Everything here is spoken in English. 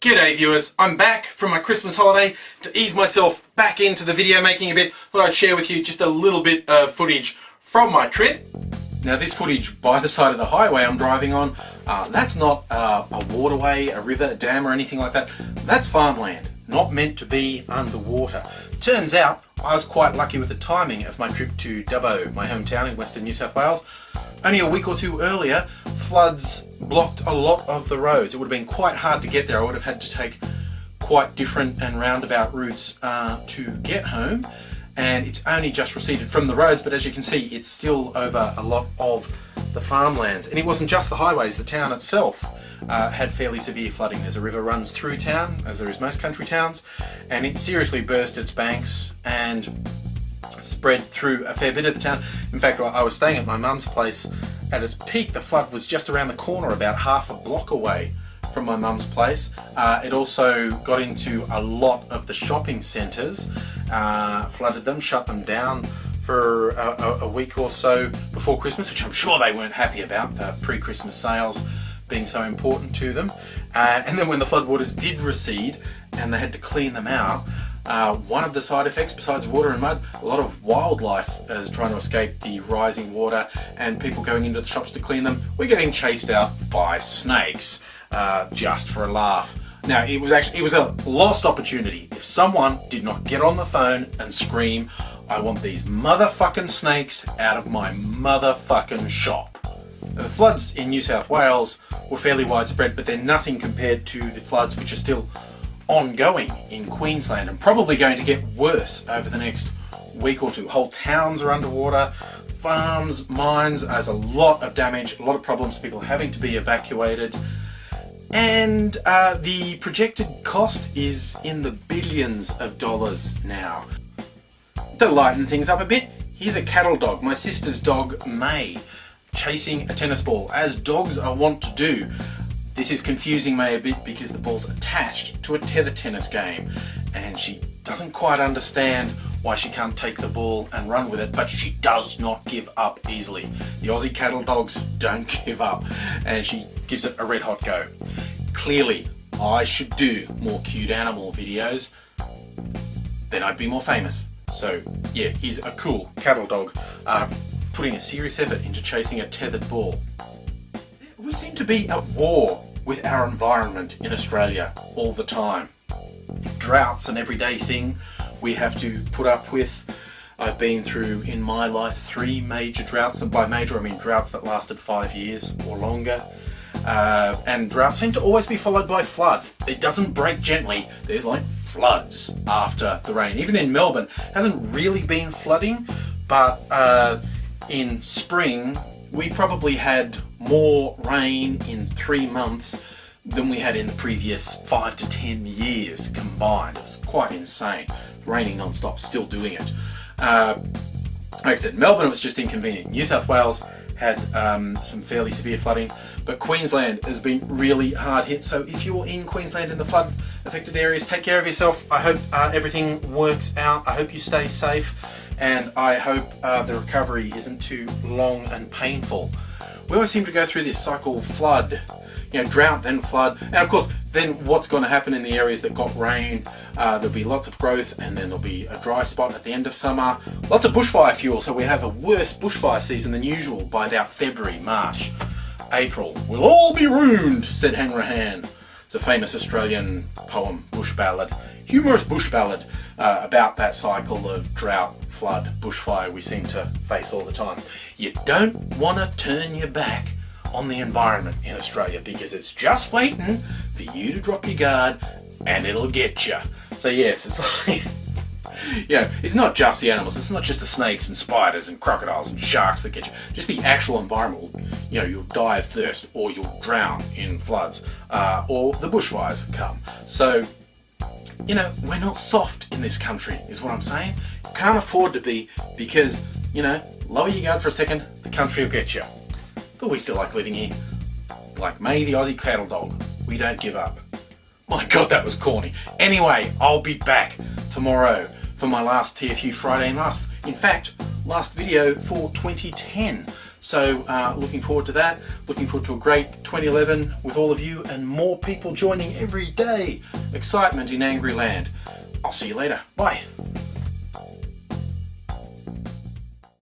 G'day viewers, I'm back from my Christmas holiday to ease myself back into the video making a bit. Thought I'd share with you just a little bit of footage from my trip. Now this footage by the side of the highway I'm driving on, that's not a waterway, a river, a dam or anything like that. That's farmland, not meant to be underwater. Turns out I was quite lucky with the timing of my trip to Dubbo, my hometown in Western New South Wales. Only a week or two earlier, floods blocked a lot of the roads. It would have been quite hard to get there. I would have had to take quite different and roundabout routes to get home. And it's only just receded from the roads, but as you can see, it's still over a lot of the farmlands. And it wasn't just the highways, the town itself had fairly severe flooding. There's a river runs through town, as there is most country towns, and it seriously burst its banks and spread through a fair bit of the town. In fact, I was staying at my mum's place. At its peak, the flood was just around the corner, about half a block away from my mum's place. It also got into a lot of the shopping centres, flooded them, shut them down for a week or so before Christmas, which I'm sure they weren't happy about, the pre-Christmas sales being so important to them. And then when the floodwaters did recede and they had to clean them out, one of the side effects, besides water and mud, a lot of wildlife is trying to escape the rising water, and people going into the shops to clean them were getting chased out by snakes, just for a laugh. Now, it was a lost opportunity. If someone did not get on the phone and scream, "I want these motherfucking snakes out of my motherfucking shop." Now, the floods in New South Wales were fairly widespread, but they're nothing compared to the floods which are still ongoing in Queensland and probably going to get worse over the next week or two. Whole towns are underwater, farms, mines, there's a lot of damage, a lot of problems, people having to be evacuated, and the projected cost is in the billions of dollars now. To lighten things up a bit, here's a cattle dog, my sister's dog May, chasing a tennis ball, as dogs are wont to do. This is confusing May a bit because the ball's attached to a tether tennis game and she doesn't quite understand why she can't take the ball and run with it, but she does not give up easily. The Aussie cattle dogs don't give up, and she gives it a red hot go. Clearly, I should do more cute animal videos, then I'd be more famous. So yeah, he's a cool cattle dog putting a serious effort into chasing a tethered ball. We seem to be at war with our environment in Australia all the time. Drought's an everyday thing we have to put up with. I've been through in my life 3 major droughts, and by major I mean droughts that lasted 5 years or longer. And droughts seem to always be followed by flood. It doesn't break gently, there's like floods after the rain. Even in Melbourne, it hasn't really been flooding, but in spring we probably had more rain in 3 months than we had in the previous 5 to 10 years combined. It was quite insane. Raining non-stop, still doing it. Like I said, Melbourne was just inconvenient. New South Wales had some fairly severe flooding, but Queensland has been really hard hit. So if you're in Queensland in the flood affected areas, take care of yourself. I hope everything works out. I hope you stay safe, and I hope the recovery isn't too long and painful. We always seem to go through this cycle of flood, drought, then flood, and of course then what's going to happen in the areas that got rain, there'll be lots of growth, and then there'll be a dry spot at the end of summer, lots of bushfire fuel, so we have a worse bushfire season than usual by about February, March, April. We'll all be ruined, said HANRAHAN. It's a famous Australian poem, bush ballad, humorous bush ballad about that cycle of drought, flood, bushfire we seem to face all the time. You don't want to turn your back on the environment in Australia because it's just waiting for you to drop your guard and it'll get you. So yes, it's like, it's not just the animals, it's not just the snakes and spiders and crocodiles and sharks that get you. Just the actual environment, you'll die of thirst, or you'll drown in floods, or the bushfires come. So, we're not soft in this country, is what I'm saying. You can't afford to be, because, lower your guard for a second, the country will get you. But we still like living here. Like May the Aussie cattle dog. We don't give up. My God, that was corny. Anyway, I'll be back tomorrow for my last TFU Friday and last video for 2010. So looking forward to that. Looking forward to a great 2011 with all of you and more people joining every day. Excitement in Angry Land. I'll see you later. Bye.